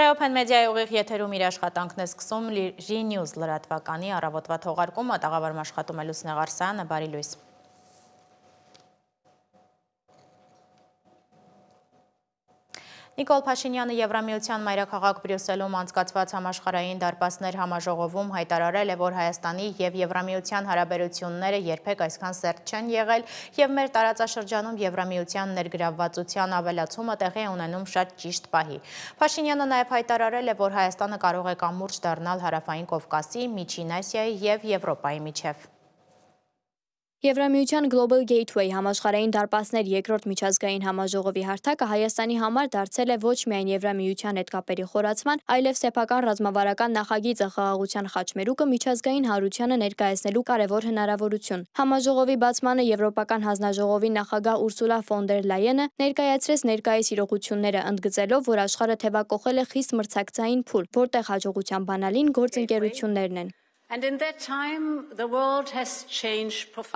Ռեոփեն մեդիայի ուղիղ եթերում իր աշխատանքն է սկսում J-News լրատվականի առավոտվա թողարկումը, տաղավարում աշխատում է Լուսնե Ղարսյանը, բարի լույս։ Նիկոլ Փաշինյանը Եվրամիության մայրաքաղաք Բրյուսելում անցկացված համաշխարհային դարպասներ համաժողովում հայտարարել է, որ Հայաստանի և Եվրամիության հարաբերությունները երբեք այսքան սերտ չեն եղել և մեր տարածաշրջանում Եվրամիության ներգրավվածության ավելացումը տեղի է ունենում շատ ճիշտ պահի։ Փաշինյանը նաև հայտարարել է, որ Հայաստանը կարող է կամուրջ դառնալ Հարավային Կովկասի, Միջին Ասիայի և Եվրոպայի միջև։ Եվրամիության Global Gateway համաշխարհային դարպասներ երկրորդ միջազգային համաժողովի հարթակը Հայաստանի համար դարձել է ոչ միայն Եվրամիության հետ կապերի խորացման, այլև սեփական ռազմավարական նախագիծը խաղաղության խաչմերուկը միջազգային հանրությանը ներկայացնելու կարևոր հնարավորություն։ Համաժողովի բացմանը Եվրոպական հանձնաժողովի նախագահ Ուրսուլա ֆոն դեր Լայենը ներկայացրեց ներկայիս իրողությունները, ընդգծելով, որ աշխարհը թևակողել է խիստ մրցակցային փուլ, որտեղ հաջողության բանալին գործընկերություններն են։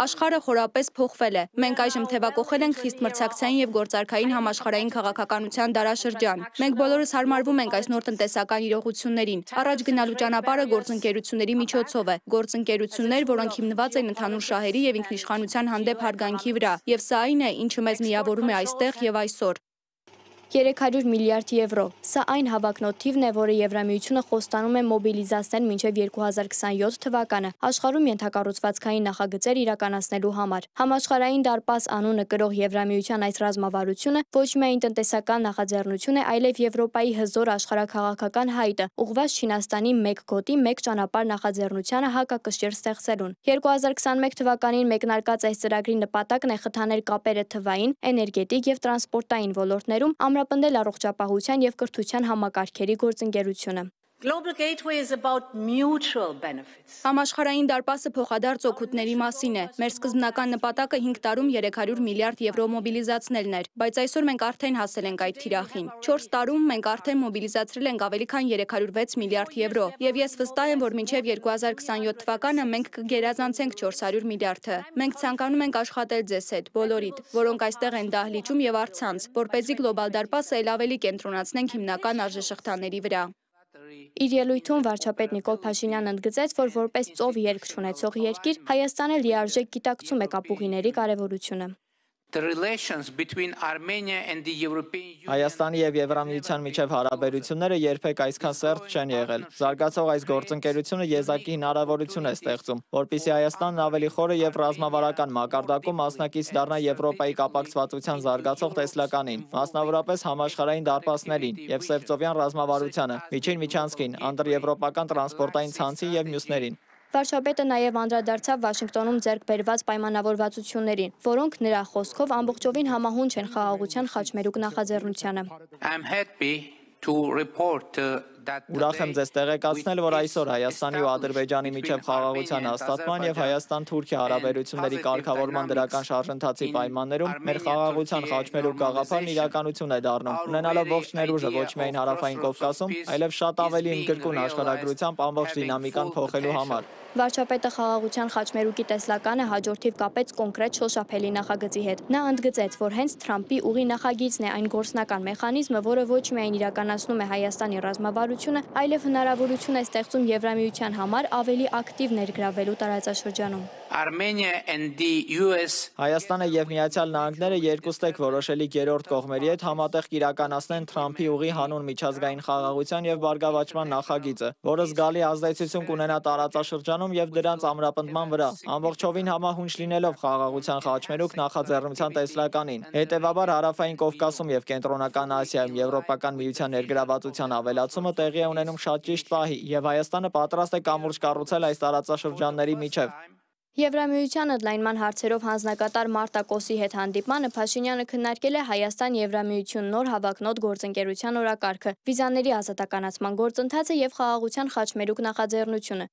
Աշխարհը խորապես փոխվել է։ Մենք այժմ թևակողել ենք խիստ մրցակցային և գործարքային համաշխարհային քաղաքականության դարաշրջան։ Մենք բոլորս հարմարվում ենք այս նոր տնտեսական իրողություններին։ Առաջ գնալու ճանապարհը գործընկերությունների միջոցով է։ Գործընկերություններ, որոնք հիմնված են ընդհանուր շահերի և ինքնիշխանության հանդեպ հարգանքի վրա։ Եվ սա այն է, ինչը մեզ միավորում է այստեղ և այսօր։ 300 միլիարդ եվրո։ Սա այն հավակնոտ թիվն է, որը Եվրամիությունը խոստանում է մոբիլիզացնել մինչև 2027 թվականը աշխարհում ենթակառուցվածքային նախագծեր իրականացնելու համար։ Համաշխարհային դարպաս անունը կրող Եվրամիության այս ռազմավարությունը ոչ միայն տնտեսական նախաձեռնություն է, այլև Եվրոպայի հզոր աշխարհաքաղաքական հայտը, ուղղված Չինաստանի մեկ գոտի, մեկ ճանապարհ նախաձեռնությանը հակակշիռ ստեղծելուն։ 2021 թվականին մեկնարկած այս ծրագրի նպատակն է խթանել կապերը թվային, էներգետիկ և տրանսպորտային ոլորտներում, ամրապնդել առողջապահության և կրթության համակարգերի գործընկերությունը։ Համաշխարհային դարպասը փոխադարձ օգուտների մասին է։ Մեր սկզբնական նպատակը 5 տարում 300 միլիարդ եվրո մոբիլիզացնելն էր, բայց այսօր մենք արդեն հասել ենք այդ թիրախին։ 4 տարում մենք արդեն մոբիլիզացրել ենք ավելի քան 306 միլիարդ եվրո, եւ ես վստահ եմ, որ մինչև 2027 թվականը մենք կգերազանցենք 400 միլիարդը։ Մենք ցանկանում ենք աշխատել ձեզ հետ, բոլորիդ, որոնք այստեղ են դահլիճում եւ առցանց, որպեսզի գլոբալ դարպասը ել ավելի կենտրոնացնենք հիմնական արժեշղթաների վրա։ Իր ելույթում վարչապետ Նիկոլ Փաշինյանն ընդգծեց, որ որպես ծով երկ չունեցող երկիր Հայաստանը լիարժեք գիտակցում է կապուղիների կարևորությունը։ Հայաստանի և Եվրամիության միջև հարաբերությունները երբեք այսքան սերտ չեն եղել։ Զարգացող այս գործընկերությունը եզակի հնարավորություն է ստեղծում, որպեսզի Հայաստանն ավելի խորը և ռազմավարական մակարդակում մասնակից դառնա Եվրոպայի կապակցվածության զարգացող տեսլականին, մասնավորապես համաշխարհային դարպասներին և Սևծովյան ռազմավարությանը, միջին միջանցքին, անդրեվրոպական տրանսպորտային ցանցի և մյուսներին։ Վարչապետը նաև անդրադարձավ Վաշինգտոնում ձեռք բերված պայմանավորվածություններին, որոնք նրա խոսքով ամբողջովին համահունչ են խաղաղության խաչմերուկ նախաձեռնությանը։ Ուրախ եմ ձեզ տեղեկացնել, որ այսօր Հայաստանի ու Ադրբեջանի միջև խաղաղության հաստատման և Հայաստան-Թուրքիա հարաբերությունների կարգավորման դրական շարժընթացի պայմաններում մեր խաղաղության խաչմերուկ գաղափարն իրականություն է դառնում, ունենալով ողջ ներուժը ոչ միայն Հարավային Կովկասում, այլև շատ ավելի ընդգրկուն աշխարհագրությամբ ամբողջ դինամիկան փոխելու համար։ Վարչապետը խաղաղության խաչմերուկի տեսլականը հաջորդիվ կապեց կոնկրետ շոշափելի նախագծի հետ։ Նա ընդգծեց, որ հենց Թրամփի ուղի նախագիծն է այն գործնական մեխանիզմը, որը ոչ միայն իրականացնում է Հայաստանի ռազմավարությունը, այլև հնարավորություն է ստեղծում Եվրամիության համար ավելի ակտիվ ներգրավվելու տարածաշրջանում։ Հայաստանը և Միացյալ Նահանգները երկուստեք որոշելի գերրորդ կողմերի հետ համատեղ կիրականացնեն Թրամփի ուղի հանուն միջազգային խաղաղության և բարգավաճման նախագիծը, որը զգալի ազդեցություն կունենա տարածաշրջանում և դրանց ամրապնդման վրա, ամբողջովին համահունչ լինելով խաղաղության խաչմերուկ նախաձեռնության տեսլականին։ Հետևաբար Հարավային Կովկասում և Կենտրոնական Ասիայում Եվրոպական միության ներգրավվածության ավելացումը տեղի է ունենում շատ ճիշտ պահի, և Հայաստանը պատրաստ է կամուրջ կառուցել այս տարածաշրջանների միջև։ Եվրամիության ընդլայնման հարցերով հանձնակատար Մարտա Կոսի հետ հանդիպմանը Փաշինյանը քննարկել է Հայաստան-Եվրամիություն նոր հավակնոտ գործընկերության օրակարգը, վիզաների ազատականացման գործընթացը և խաղաղության խաչմերուկ նախաձեռնությունը։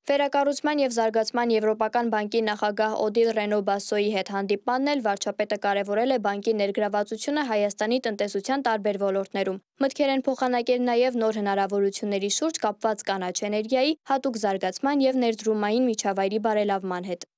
Վերակառուցման և զարգացման Եվրոպական բանկի նախագահ Օդիլ Ռենո Բասսոյի հետ հանդիպմանն էլ վարչապետը կարևորել է բանկի ներգրավվածությունը Հայաստանի տնտեսության տարբեր ոլորտներում։ Մտքեր են փոխանակել նաև նոր հնարավորությունների շուրջ կապված կանաչ էներգիայի, հատուկ զարգացման և ներդրումային միջավայրի բարելավման հետ։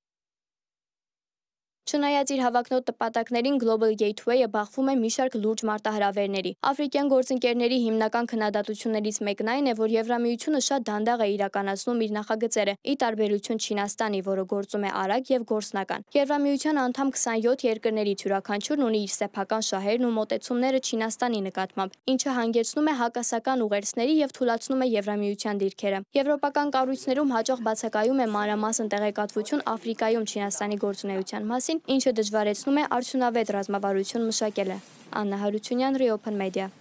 Չնայած իր հավակնոտ նպատակներին Global Gateway-ը բախվում է մի շարք լուրջ մարտահրավերների։ Աֆրիկյան գործընկերների հիմնական քննադատություններից մեկն այն է, որ Եվրամիությունը շատ դանդաղ է իրականացնում իր նախագծերը, ի տարբերություն Չինաստանի, որը գործում է արագ եւ գործնական։ Եվրամիության անդամ 27 երկրներից յուրաքանչյուրն ունի իր սեփական շահերն ու մոտեցումները Չինաստանի նկատմամբ, ինչը հանգեցնում է հակասական ուղերձների եւ թուլացնում է Եվրամիության դիրքերը։ Եվրոպական կառույցներում հաճախ բացակայում է մանրամասն տեղեկատվություն Աֆրիկայում Չինաստանի գործունեության մասին, ինչը դժվարեցնում է արդյունավետ ռազմավարություն մշակելը։ Աննա Հարությունյան, Reopen Media։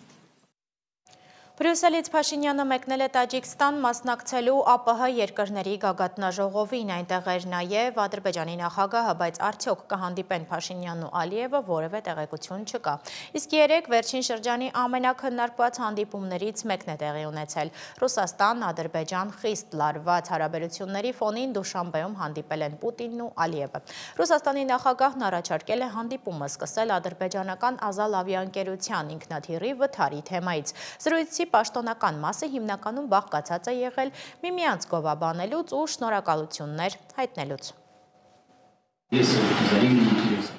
Բրյուսելից Փաշինյանը մեկնել է Տաջիկստան մասնակցելու ԱՊՀ երկրների գագաթնաժողովին, այնտեղ էր նաև Ադրբեջանի նախագահը, բայց արդյոք կհանդիպեն Փաշինյանն ու Ալիևը, որևէ տեղեկություն չկա։ Իսկ երեկ վերջին շրջանի ամենաքննարկված հանդիպումներից մեկն է տեղի ունեցել։ Ռուսաստան-Ադրբեջան խիստ լարված հարաբերությունների ֆոնին Դուշանբեում հանդիպել են Պուտինն ու Ալիևը։ Ռուսաստանի նախագահն առաջարկել է հանդիպումը սկսել ադրբեջանական Ազալ ավիաընկերության ինքնաթիռի վթարի թեմայից։ Զրույցի պաշտոնական մասը հիմնականում բաղկացած է եղել միմյանց գովաբանելուց ու շնորհակալություններ հայտնելուց։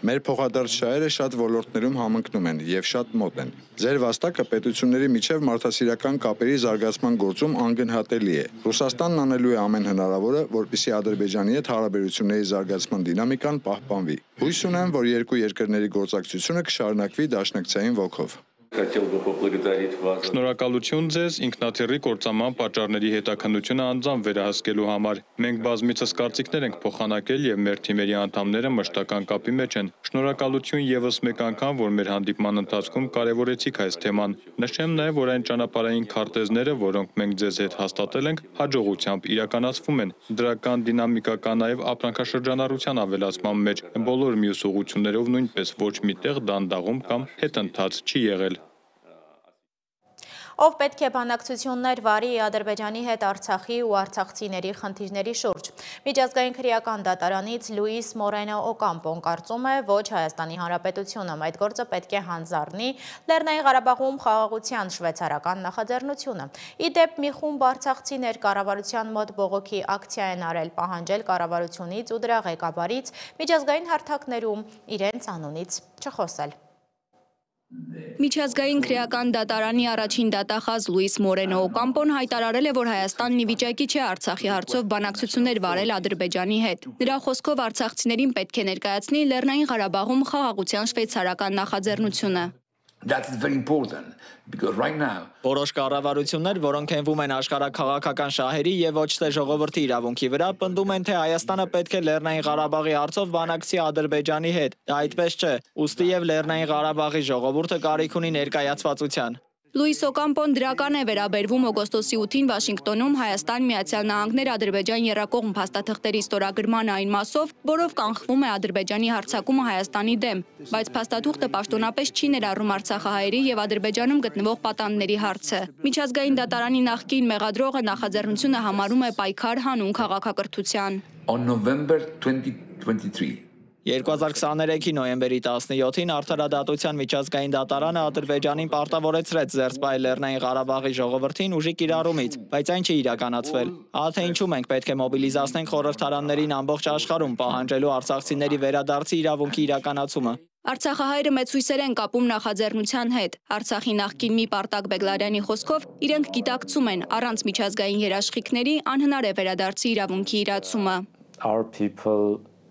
Մեր փոխադարձ շահերը շատ ոլորտներում համընկնում են եւ շատ մոտ են։ Ձեր վաստակը պետությունների միջև մարդասիրական կապերի զարգացման գործում անգնահատելի է։ Ռուսաստանն անելու է ամեն հնարավորը, որպեսզի Ադրբեջանի հետ հարաբերությունների զարգացման դինամիկան պահպանվի։ Հույս ունեմ, որ երկու երկրների գործակցությունը կշարունակվի դաշնակցային ոգով։ Շնորհակալություն ձեզ ինքնաթիռի կործանման պատճառների հետաքննությունը անձամբ վերահսկելու համար։ Մենք բազմիցս կարծիքներ ենք փոխանակել եւ մեր թիմերի անդամները մշտական կապի մեջ են։ Շնորհակալություն եւս մեկ անգամ, որ մեր հանդիպման ընթացքում կարևորեցիք այս թեման։ Նշեմ նաեւ, որ այն ճանապարհային քարտեզները, որոնք մենք ձեզ հետ հաստատել ենք, հաջողությամբ իրականացվում են։ Դրական դինամիկա կա նաեւ ապրանքաշրջանառության ավելացման մեջ։ Բոլոր մյուս ուղղություններով նույնպես ոչ միտեղ դանդաղում կամ հետընթաց չի եղել։ Ով պետք է բանակցություններ վարի Ադրբեջանի հետ Արցախի ու արցախցիների խնդիրների շուրջ։ Միջազգային քրեական դատարանից Լուիս Մորենո Օկամպոն կարծում է, ոչ Հայաստանի Հանրապետությունը այդ գործը պետք է հանձնառնի Լեռնային Ղարաբաղում խաղաղության շվեյցարական նախաձեռնությունը։ Ի դեպ, մի խումբ արցախցիներ կառավարության մոտ բողոքի ակցիա են արել, պահանջել կառավարությունից ու դրա ղեկավարից միջազգային հարթակներում իրենց անունից չխոսել։ Միջազգային քրեական դատարանի առաջին դատախազ Լուիս Մորենո Օկամպոն հայտարարել է, որ Հայաստանն ի վիճակի չէ Արցախի հարցով բանակցություններ վարել Ադրբեջանի հետ։ Նրա խոսքով արցախցիներին պետք է ներկայացնի Լեռնային Ղարաբաղում խաղաղության շվեյցարական նախաձեռնությունը։ That is very important because right now Որոշ կառավարություններ, որոնք հենվում են աշխարհաքաղաքական շահերի եւ ոչ թե ժողովրդի իրավունքի վրա, պնդում են, թե Հայաստանը պետք է Լեռնային Ղարաբաղի հարցով բանակցի Ադրբեջանի հետ։ Դա այդպես չէ։ Ուստի եւ Լեռնային Ղարաբաղի ժողովուրդը կարիք ունի ներկայացվածության։ Լուիս Օկամպոն դրական է վերաբերվում օգոստոսի 8-ին Վաշինգտոնում Հայաստան, Միացյալ Նահանգներ, Ադրբեջան եռակողմ փաստաթղթերի ստորագրման այն մասով, որով կանխվում է Ադրբեջանի հարձակումը Հայաստանի դեմ, բայց փաստաթուղթը պաշտոնապես չի ներառում արցախահայերի եւ Ադրբեջանում գտնվող պատանդների հարցը։ Միջազգային դատարանի նախկին մեղադրողը նախաձեռնությունը համարում է պայքար հանուն քաղաքակրթության։ on November 2023 2023-ի նոյեմբերի 17-ին Արդարադատության միջազգային դատարանը Ադրբեջանին պարտավորեցրեց զերծ պահել Լեռնային Ղարաբաղի ժողովրդին ուժի կիրառումից, բայց այն չի իրականացվել։ Ահա թե ինչու մենք պետք է մոբիլիզացնենք խորհրդարաններին ամբողջ աշխարհում պահանջելու արցախցիների վերադարձի իրավունքի իրականացումը։ Արցախահայերը մեծ հույսեր են կապում նախաձեռնության հետ։ Արցախի նախկին մի Պարտակ Բեգլարյանի խոսքով իրենք գիտակցում են, առանց միջազգային երաշխիքների անհնար է վերադարձի իրավունքի իրացումը։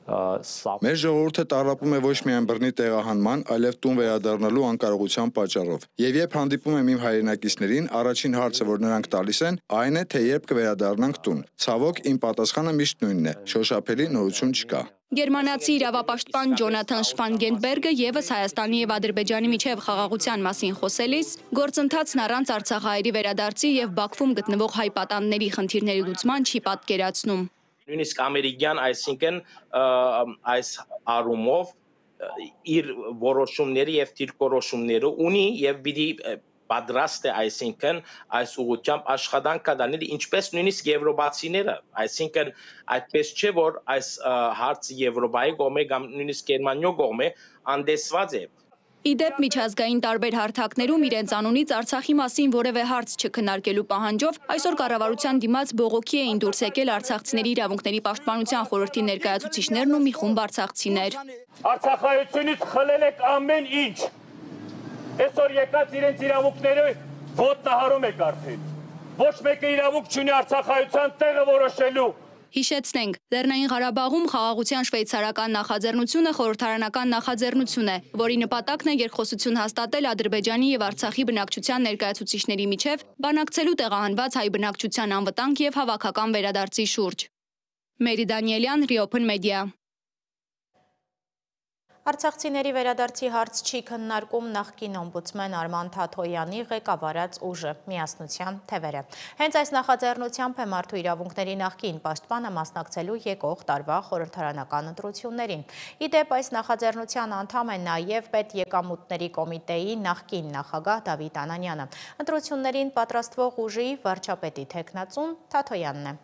Մեր ժողովուրդը տառապում է ոչ միայն բռնի տեղահանման, այլև տուն վերադառնալու անկարողության պատճառով։ Եվ երբ հանդիպում եմ իմ հայրենակիցներին, առաջին հարցը, որ նրանք տալիս են, այն է, թե երբ կվերադառնանք տուն։ Ցավոք, իմ պատասխանը միշտ նույնն է՝ շոշափելի նորություն չկա։ Գերմանացի իրավապաշտպան Ջոնաթան Շպանգենբերգը եւս Հայաստանի եւ Ադրբեջանի միջև խաղաղության մասին խոսելիս գործընթացն առանց արցախահայերի վերադարձի եւ Բաքվում գտնվող հայ պատանդների խնդիրների լուծման չի պատկերացնում։ Նույնիսկ ամերիկյան, այսինքն այս առումով իր որոշումների եւ դիրքորոշումները ունի եւ պիտի պատրաստ է, այսինքն այս ուղղությամբ աշխատանք կդանել, ինչպես նույնիսկ եվրոպացիները, այսինքն այդպես չէ, որ այս հարցը Եվրոպայի կողմէ կամ նույնիսկ Գերմանիայի կողմէ անդեսված է։ Իդեպ միջազգային տարբեր հարթակներում իրենց անունից Արցախի մասին որևէ հարց չքննարկելու պահանջով այսօր կառավարության դիմաց բողոքի էին դուրս եկել արցախցիների իրավունքների պաշտպանության խորհրդի ներկայացուցիչներն ու մի խումբ արցախցիներ։ Արցախայությունից խլել եք ամեն ինչ։ Այսօր եկած իրենց իրավունքները ոտնահարում եք արդեն։ Ոչ մեկը իրավունք չունի արցախայության տեղը որոշելու։ Հիշեցնենք, Լեռնային Ղարաբաղում խաղաղության շվեյցարական նախաձեռնությունը խորհրդարանական նախաձեռնություն է, որի նպատակն է երկխոսություն հաստատել Ադրբեջանի եւ Արցախի բնակչության ներկայացուցիչների միջև, բանակցելու տեղահանված հայ բնակչության անվտանգ եւ հավաքական վերադարձի շուրջ։ Մերի Դանիելյան, Reopen Media։ Արցախցիների վերադարձի հարց չի քննարկում նախկին օմբուդսմեն Արման Թաթոյանի ղեկավարած ուժը միասնության թևերը։ Հենց այս նախաձեռնությամբ է մարդու իրավունքների նախկին պաշտպանը մասնակցելու եկող տարվա խորհրդարանական ընտրություններին։ Իդեպ այս նախաձեռնության անդամ է նաև պետեկամուտների կոմիտեի նախկին նախագահ Դավիթ Անանյանը։ Ընտրություններին պատրաստվող ուժի վարչապետի թեկնածուն Թաթոյանն է։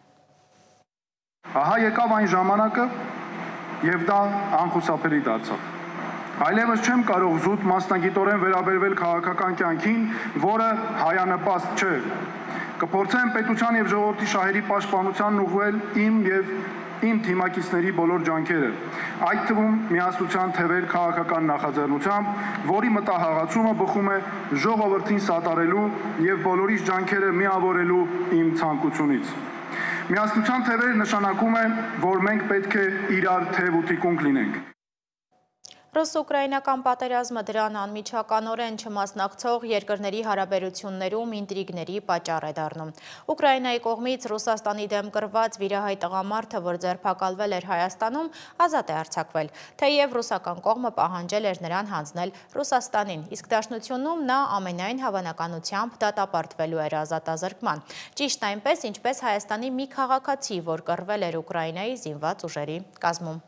Ահա եկավ այն ժամանակը, եւ դա անխուսափելի դարձավ։ Այլևս չեմ կարող զուտ մասնագիտորեն վերաբերվել քաղաքական կյանքին, որը հայանպաստ չէ։ Կփորձեմ պետության եւ ժողովրդի շահերի պաշտպանությանն ուղղել իմ եւ իմ թիմակիցների բոլոր ջանքերը, այդ թվում միասնության թևեր քաղաքական նախաձեռնությամբ, որի մտահղացումը բխում է ժողովրդին սատարելու եւ բոլորիս ջանքերը միավորելու իմ ցանկությունից։ Միասնության թևերը նշանակում է, որ մենք պետք է իրար թև ու թիկունք լինենք։ Ռուս-ուկրաինական պատերազմը դրան անմիջականորեն չմասնակցող երկրների հարաբերություններում ինտրիգների պատճառ է դառնում։ Ուկրաինայի կողմից Ռուսաստանի դեմ կռված վիրահայ տղամարդը, որ ձերբակալվել էր Հայաստանում, ազատ է արձակվել, թեև ռուսական կողմը պահանջել էր նրան հանձնել Ռուսաստանին, իսկ դաշնությունում նա ամենայն հավանականությամբ դատապարտվելու էր ազատազրկման։ Ճիշտ այնպես, ինչպես Հայաստանի մի քաղաքացի, որ կռվել էր Ուկրաինայի զինված ուժերի կազմում։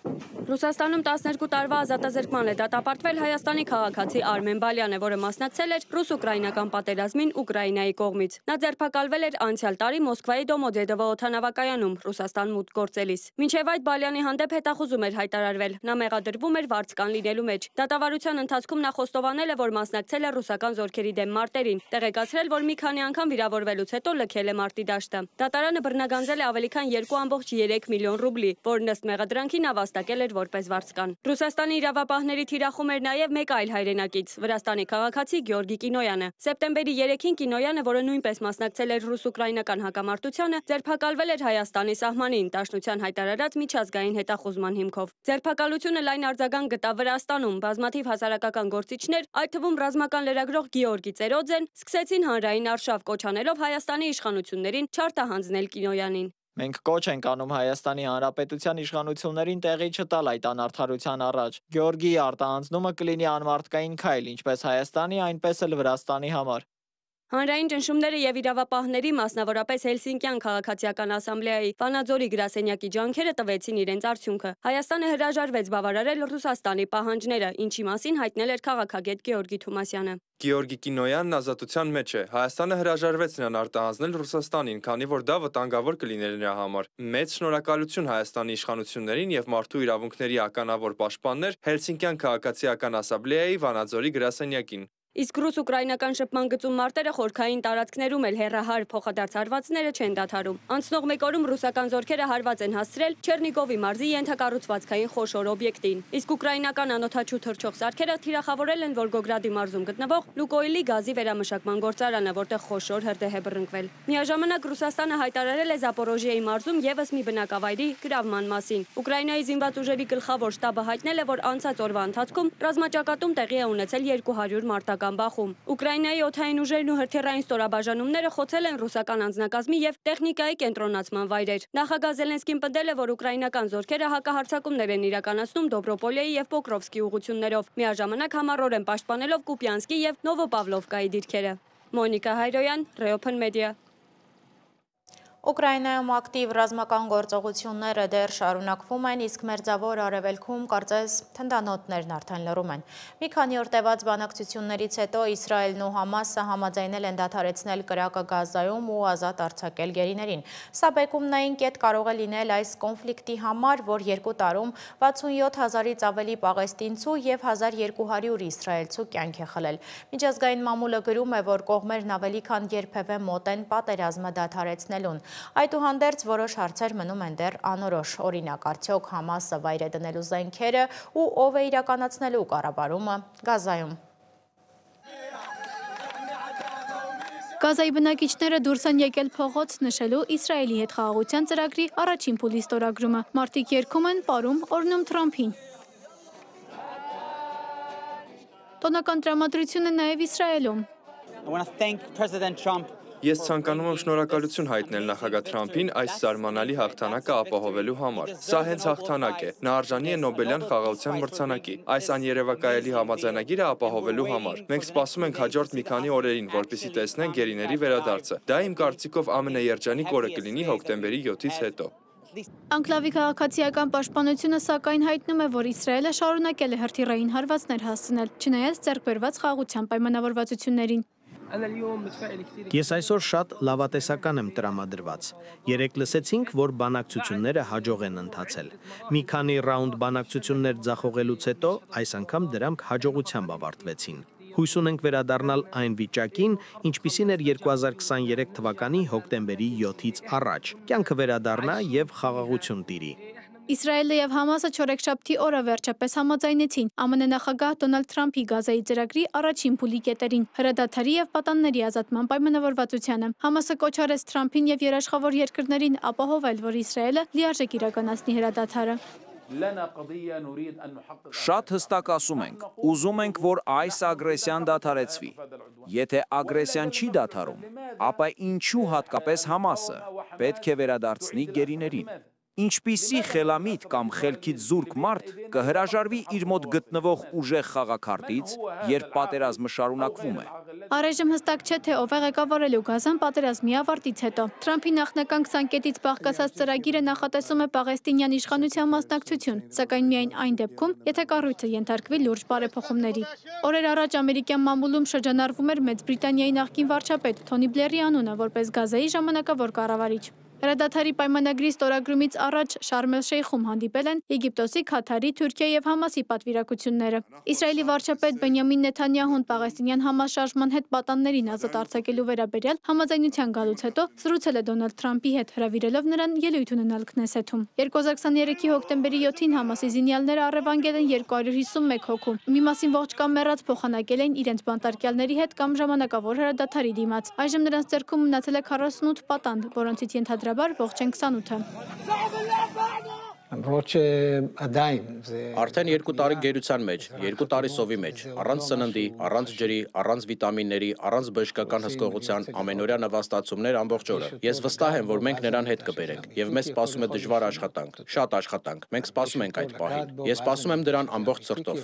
Ռուսաստանում 12 տարվա ազատազրկման է դատապարտվել Հայաստանի քաղաքացի Արմեն Բալյանը, որը մասնակցել էր ռուս-ուկրաինական պատերազմին Ուկրաինայի կողմից։ Նա ձերբակալվել էր անցյալ տարի Մոսկվայի Դոմոդեդովո օդանավակայանում Ռուսաստան մուտք գործելիս։ Մինչև այդ Բալյանի հանդեպ հետախուզում էր հայտարարվել։ Նա մեղադրվում էր վարձկան լինելու մեջ։ Դատավարության ընթացքում նա խոստովանել է, որ մասնակցել է ռուսական զորքերի դեմ մարտերին, տեղեկացրել, որ մի քանի անգամ վիրավորվելուց հետո լքել է մարտի դաշտը։ Դատարանը բռնագանձել է ավելի քան 2.3 միլիոն ռուբլի, որն ըստ մեղադրանքի նա վաստակել էր որպես վարձկան։ Ռուսաստանի իրավապահների թիրախում էր նաև մեկ այլ հայրենակից՝ Վրաստանի քաղաքացի Գեորգի Կինոյանը։ Սեպտեմբերի 3-ին Կինոյանը, որը նույնպես մասնակցել էր ռուս-ուկրաինական հակամարտությանը, ձերբակալվել էր Հայաստանի սահմանին Դաշնության հայտարարած միջազգային հետախուզման հիմքով։ Ձերբակալությունը լայն արձագանք գտավ Վրաստանում։ Բազմաթիվ հասարակական գործիչներ, այդ թվում ռազմական լրագրող Գեորգի Ծերոձեն, սկսեցին հանրային արշավ կոչ անելով Հայաստանի իշխանություններին չարտահանձնել Կինոյանին։ Մենք կոչ ենք անում Հայաստանի Հանրապետության իշխանություններին տեղի չտալ այդ անարդարության առաջ։ Գեորգիի արտահանձնումը կլինի անմարդկային քայլ, ինչպես Հայաստանի, այնպես էլ Վրաստանի համար։ Հանրային ճնշումները եւ իրավապահների, մասնավորապես Հելսինկյան քաղաքացիական ասամբլեայի Վանաձորի գրասենյակի ջանքերը տվեցին իրենց արդյունքը։ Հայաստանը հրաժարվեց բավարարել Ռուսաստանի պահանջները, ինչի մասին հայտնել էր քաղաքագետ Գեորգի Թումասյանը։ Գեորգի Կինոյանն ազատության մեջ է։ Հայաստանը հրաժարվեց նրան արտահանձնել Ռուսաստանին, քանի որ դա վտանգավոր կլիներ նրա համար։ Մեծ շնորհակալություն Հայաստանի իշխանություններին եւ մարդու իրավունքների ականավոր պաշտպաններ Հելսինկյան քաղաքացիական ասամբլեայի Վանաձորի գրասենյակին։ Իսկ ռուս-ուկրաինական շփման գծում մարտերը խորքային տարածքներում էլ հեռահար փոխադարձ հարվածները չեն դադարում։ Անցնող մեկ օրում ռուսական զորքերը հարված են հասցրել Չեռնիգովի մարզի ենթակառուցվածքային խոշոր օբյեկտին։ Իսկ ուկրաինական անօդաչու թռչող սարքերը թիրախավորել են Վոլգոգրադի մարզում գտնվող Լուկոիլի գազի վերամշակման գործարանը, որտեղ խոշոր հրդեհ է բռնկվել։ Միաժամանակ Ռուսաստանը հայտարարել է Զապորոժիայի մարզում եւս մի բնակավայրի գրավման մասին։ Ուկրաինայի զինված ուժերի գլխավոր շտաբը հայտնել է, որ անցած օրվա ընթացքում ռազմաճակատում տեղի է ունեցել 200 մարտական բախում։ Ուկրաինայի օդային ուժերն ու հրթիռային ստորաբաժանումները խոցել են ռուսական անձնակազմի եւ տեխնիկայի կենտրոնացման վայրեր։ Նախագահ Զելենսկին պնդել է, որ ուկրաինական զորքերը հակահարձակումներ են իրականացնում Դոբրոպոլեի եւ Պոկրովսկի ուղղություններով, միաժամանակ համառորեն պաշտպանելով Կուպյանսկի եւ Նովոպավլովկայի դիրքերը։ Մոնիկա Հայրոյան, Reopen Media։ Ուկրաինայում ակտիվ ռազմական գործողությունները դեռ շարունակվում են, իսկ մերձավոր արևելքում կարծես թնդանոթներն արդեն լռում են։ Մի քանի օր տևած բանակցություններից հետո Իսրայելն ու Համասը համաձայնել են դադարեցնել կրակը Գազայում ու ազատ արձակել գերիներին։ Սա բեկումնային կետ կարող է լինել այս կոնֆլիկտի համար, որ 2 տարում 67,000-ից ավելի պաղեստինցու և 1200 իսրայելցու կյանք է խլել։ Միջազգային մամուլը գրում է, որ կողմերն ավելի քան երբևէ մոտ են պատերազմը դադարեցնելուն։ Այդուհանդերձ որոշ հարցեր մնում են դեռ անորոշ, օրինակ արդյոք Համասը վայր է դնելու զենքերը ու ով է իրականացնելու կառավարումը Գազայում։ Գազայի բնակիչները դուրս են եկել փողոց նշելու Իսրայելի հետ խաղաղության ծրագրի առաջին փուլի ստորագրումը։ Մարդիկ երգում են, պարում, օրհնում Թրամփին։ Տոնական տրամադրություն է նաև Իսրայելում։ Ես ցանկանում եմ շնորհակալություն հայտնել նախագահ Թրամփին այս զարմանալի հաղթանակը ապահովելու համար։ Սա հենց հաղթանակ է։ Նա արժանի է Նոբելյան խաղաղության մրցանակի։ Այս աներևակայելի համաձայնագիրը ապահովելու համար։ Մենք սպասում ենք հաջորդ մի քանի օրերին, որպեսզի տեսնենք գերիների վերադարձը։ Դա իմ կարծիքով ամենաերջանիկ օրը կլինի հոկտեմբերի 7-ից հետո։ Անկլավի քաղաքացիական պաշտպանությունը սակայն հայտնում է, որ Իսրայելը շարունակել է հրթիռային հարվածներ հասցնել, չնայած ձեռք բերված խաղաղության պայմանավորվածություններին։ Ես այսօր շատ լավատեսական եմ տրամադրված։ Երեկ լսեցինք, որ բանակցությունները հաջող են ընթացել։ Մի քանի ռաունդ բանակցություններ ձախողելուց հետո այս անգամ դրանք հաջողությամբ ավարտվեցին։ Հույս ունենք վերադառնալ այն վիճակին, ինչպիսին էր 2023 թվականի հոկտեմբերի 7-ից առաջ։ Կյանքը վերադառնա եւ խաղաղություն տիրի։ Իսրայելը եւ Համասը չորեքշաբթի օրը վերջապես համաձայնեցին ԱՄՆ նախագահ Դոնալդ Թրամփի Գազայի ծրագրի առաջին փուլի կետերին, հրադադարի եւ պատանների ազատման պայմանավորվածությանը։ Համասը կոչ արեց Թրամփին եւ երաշխավոր երկրներին ապահովել, որ Իսրայելը լիարժեք իրականացնի հրադադարը։ Շատ հստակ ասում ենք, ուզում ենք, որ այս ագրեսիան դադարեցվի։ Եթե ագրեսիան չի դադարում, ապա ինչու հատկապես Համասը պետք է վերադարձնի գերիներին։ Ինչպիսի խելամիտ կամ խելքից զուրկ մարդ կհրաժարվի իր մոտ գտնվող ուժեղ խաղաքարտից, երբ պատերազմը շարունակվում է։ Առայժմ հստակ չէ, թե ով է ղեկավարելու Գազան պատերազմի ավարտից հետո։ Թրամփի նախնական 20 կետից բաղկացած ծրագիրը նախատեսում է պաղեստինյան իշխանության մասնակցություն, սակայն միայն այն դեպքում, եթե կառույցը ենթարկվի լուրջ բարեփոխումների։ Օրեր առաջ ամերիկյան մամուլում շրջանառվում էր Մեծ Բրիտանիայի նախկին վարչապետ Թոնի Բլերի անունը որպես Գազայի ժամանակավոր կառավարիչ։ Հրադադարի պայմանագրի ստորագրումից առաջ Շարմ էլ-Շեյխում հանդիպել են Եգիպտոսի, Քաթարի, Թուրքիայի եւ Համասի պատվիրակությունները։ Իսրայելի վարչապետ Բենյամին Նեթանյահուն պաղեստինյան Համաս շարժման հետ պատաններին ազատ արձակելու վերաբերյալ համաձայնության գալուց հետո զրուցել է Դոնալդ Թրամփի հետ, հրավիրելով նրան ելույթ ունենալ Քնեսեթում։ 2023-ի հոկտեմբերի 7-ին Համասի զինյալները առևանգել են 251 հոգու։ Մի մասին ողջ կամ մեռած փոխանակել են իրենց բանտարկյալների հետ կամ ժամանակավոր հրադադարի դիմաց։ Այժմ նրանց ձեռքում մնացել է 48 պատանդ, որոնցից ենթադրաբար ողջ են 28-ը։ Արդեն 2 տարի գերության մեջ, 2 տարի սովի մեջ, առանց սննդի, առանց ջրի, առանց վիտամինների, առանց բժշկական հսկողության, ամենօրյա նվաստացումներ ամբողջ օրը։ Ես վստահ եմ, որ մենք նրան հետ կբերենք, եւ մեզ սպասում է դժվար աշխատանք, շատ աշխատանք։ Մենք սպասում ենք այդ պահին։ Ես սպասում եմ դրան ամբողջ սրտով։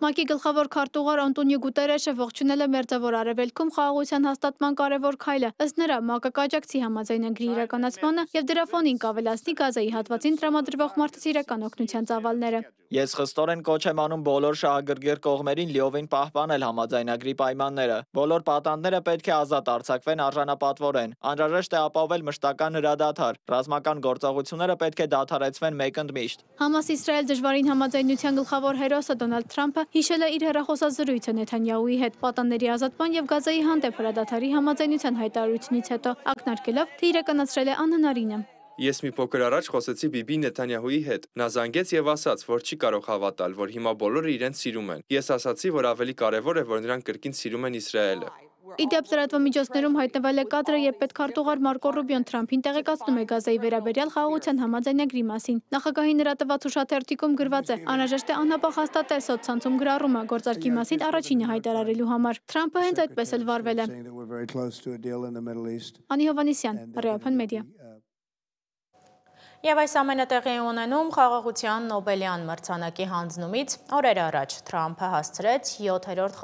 ՄԱԿ-ի գլխավոր քարտուղար Անտոնիո Գուտերեշը ողջունել է Մերձավոր Արևելքում խաղաղության հաստատման կարևոր քայլը։ Ըստ նրա, ՄԱԿ-ը կաջակցի համաձայնագրի իրականացմանը եւ դրա ֆոնին կավելացնի Գազայի հատվածին տրամադրվող մարդասիրական օգնության ծավալները։ Ես խստորեն կոչ եմ անում բոլոր շահագրգիռ կողմերին լիովին պահպանել համաձայնագրի պայմանները։ Բոլոր պատանդները պետք է ազատ արձակվեն արժանապատվորեն։ Անհրաժեշտ է ապահովել մշտական հրադադար։ Ռազմական գործողությունները պետք է դադարեցվեն մեկընդմիշտ։ Համաս-Իսրայել դժվարին համաձայնության գլխավոր հերոսը Դոնալդ Թրամփը հիշել է իր հեռախոսազրույցը Նեթանյահուի հետ պատանների ազատման եւ Գազայի հանդեպ հրադադարի համաձայնության հայտարարությունից հետո, ակնարկելով, թե իրականացրել է անհնարինը։ Ես մի փոքր առաջ խոսեցի Բիբի Նեթանյահուի հետ։ Նա զանգեց եւ ասաց, որ չի կարող հավատալ, որ հիմա բոլորը իրեն սիրում են։ Ես ասացի, որ ավելի կարեւոր է, որ նրանք կրկին սիրում են Իսրայելը։ Իդեպ լրատվամիջոցներում հայտնվել է կադրը, երբ պետքարտուղար Մարկո Ռուբիոն Թրամփին տեղեկացնում է Գազայի վերաբերյալ խաղաղության համաձայնագրի մասին։ Նախագահի նրա տված հուշաթերթիկում գրված է. անհրաժեշտ է անհապաղ հաստատել սոցցանցում գրառումը գործարքի մասին առաջինը հայտարարելու համար։ Թրամփը հենց այդպես էլ վարվել է։ Անի Հովհաննիսյան, Ռեափան մեդիա։ Եվ այս ամենը տեղի ունենում խաղաղության Նոբելյան մրցանակի հանձնումից օրեր առաջ Թրամփը հասցրեց 7-րդ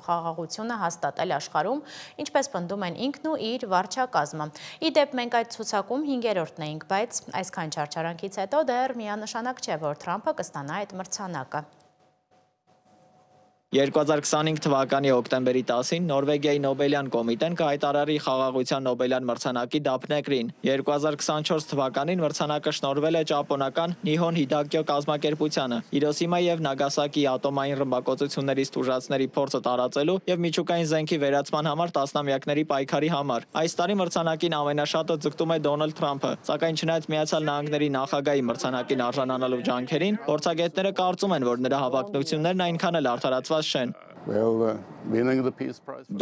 խաղաղությունը հաստատել աշխարհում, ինչպես պնդում են ինքն ու իր վարչակազմը։ Ի դեպ մենք այդ ցուցակում 5-րդն էինք, բայց այսքան չարչարանքից հետո դեռ միանշանակ չէ, որ Թրամփը կստանա այդ մրցանակը։ 2025 թվականի հոկտեմբերի 10-ին Նորվեգիայի Նոբելյան կոմիտեն կհայտարարի խաղաղության Նոբելյան մրցանակի դափնեկրին։ 2024 թվականին մրցանակը շնորհվել է ճապոնական Նիհոն Հիդակյո կազմակերպությանը Հիրոսիմա եւ Նագասակի ատոմային ռմբակոծություններից տուժածների փորձը տարածելու եւ միջուկային զենքի վերացման համար տասնամյակների պայքարի համար։ Այս տարի մրցանակին ամենաշատը ձգտում է Դոնալդ Թրամփը, սակայն չնայած Միացյալ Նահանգների նախագահի մրցանակին արժանանալու ջանքերին, փորձագետները կարծում են, որ նրա հավակնություններն այնքան էլ արդարացված չեն։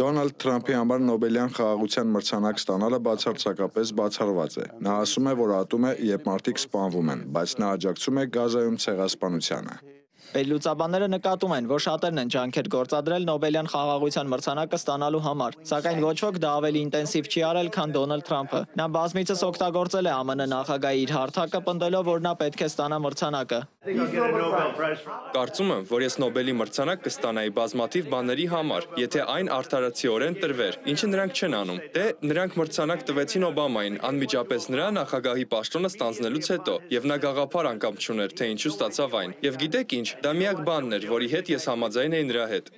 Դոնալդ Թրամփի համար Նոբելյան խաղաղության մրցանակ ստանալը բացարձակապես բացառված է։ Նա ասում է, որ ատում է, երբ մարդիկ սպանվում են, բայց նա աջակցում է Գազայում ցեղասպանությանը։ Վերլուծաբանները նկատում են, որ շատերն են ջանքեր գործադրել Նոբելյան խաղաղության մրցանակը ստանալու համար, սակայն ոչ ոք դա ավելի ինտենսիվ չի արել, քան Դոնալդ Թրամփը։ Նա բազմիցս օգտագործել է ԱՄՆ նախագահի իր հարթակը, պնդելով, որ նա պետք է ստանա մրցանակը։ Կարծում եմ, որ ես Նոբելի մրցանակ կստանայի բազմաթիվ բաների համար, եթե այն արդարացիորեն տրվեր, ինչը նրանք չեն անում։ Դե նրանք մրցանակ տվեցին Օբամային անմիջապես նրա նախագահի պաշտոնը ստանձնելուց հետո, եւ նա գաղափար անգամ չուներ, թե ինչու ստացավ այն։ Եվ գիտեք ինչ, դա միակ բանն էր, որի հետ ես համաձայն էի նրա հետ։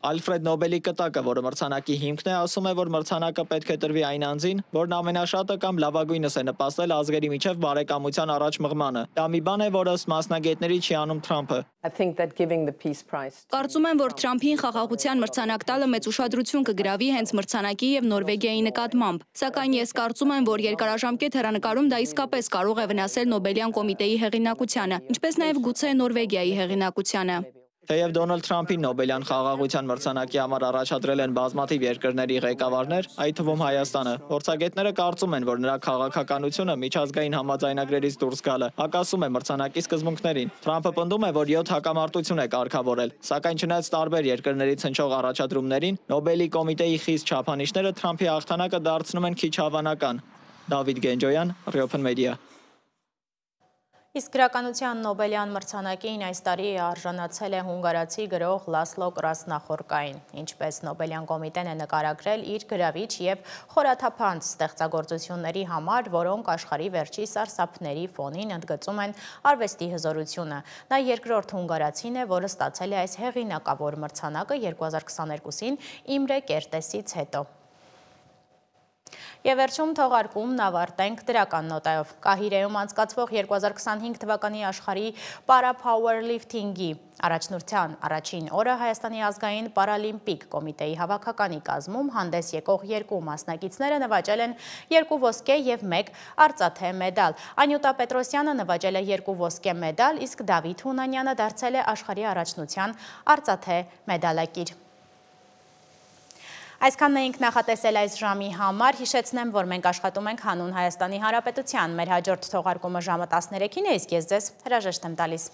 Ալֆրեդ Նոբելի կտակը, որը մրցանակի հիմքն է, ասում է, որ մրցանակը պետք է տրվի այն անձին, որն ամենաշատը կամ լավագույնս է նպաստել ազգերի միջև բարեկամության առաջ մղմանը։ Դա մի բան է, որ ըստ մասնագետների չի անում Թրամփը։ Կարծում եմ, որ Թրամփին խաղաղության մրցանակ տալը մեծ ուշադրություն կգրավի հենց մրցանակի եւ Նորվեգիայի նկատմամբ։ Սակայն ես կարծում եմ, որ երկարաժամկետ հեռանկարում դա իսկապես կարող է վնասել Նոբելյան կոմիտեի հեղինակությանը, ինչպես նաեւ գուցե Նորվեգիայի հեղինակությանը։ Թեև Դոնալդ Թրամփին Նոբելյան խաղաղության մրցանակի համար առաջադրել են բազմաթիվ երկրների ղեկավարներ, այդ թվում Հայաստանը, փորձագետները կարծում են, որ նրա քաղաքականությունը միջազգային համաձայնագրերից դուրս գալը հակասում է մրցանակի սկզբունքներին։ Թրամփը պնդում է, որ 7 հակամարտություն է կարգավորել, սակայն չնայած տարբեր երկրներից հնչող առաջադրումներին, Նոբելի կոմիտեի խիստ չափանիշները Թրամփի հաղթանակը դարձնում են քիչ հավանական։ Դավիթ Գենջոյան, Open Media։ Իսկ գրականության Նոբելյան մրցանակին այս տարի արժանացել է հունգարացի գրող Լասլո Կրասնախորկային, ինչպես Նոբելյան կոմիտեն է նկարագրել իր գրավիչ եւ խորաթափանց ստեղծագործությունների համար, որոնք աշխարհի վերջի սարսափների ֆոնին ընդգծում են արվեստի հզորությունը։ Նա երկրորդ հունգարացին է, որը ստացել է այս հեղինակավոր մրցանակը 2022-ին Իմրե Կերտեսից հետո։ Եվ վերջում թողարկումն ավարտենք դրական նոտայով։ Կահիրեում անցկացվող 2025 թվականի աշխարհի պարափաուերլիֆթինգի առաջնորդության առաջին օրը Հայաստանի ազգային պարալիմպիկ կոմիտեի հավաքականի կազմում հանդես եկող երկու մասնակիցները նվաճել են 2 ոսկե եւ 1 արծաթե մեդալ։ Անյուտա Պետրոսյանը նվաճել է 2 ոսկե մեդալ, իսկ Դավիթ Հունանյանը դարձել է աշխարհի առաջնության արծաթե մեդալակիր։ Այսքանն էինք նախատեսել այս ժամի համար, հիշեցնեմ, որ մենք աշխատում ենք հանուն Հայաստանի Հանրապետության, մեր հաջորդ թողարկումը ժամը 13-ին է, իսկ ես ձեզ հրաժեշտ եմ տալիս։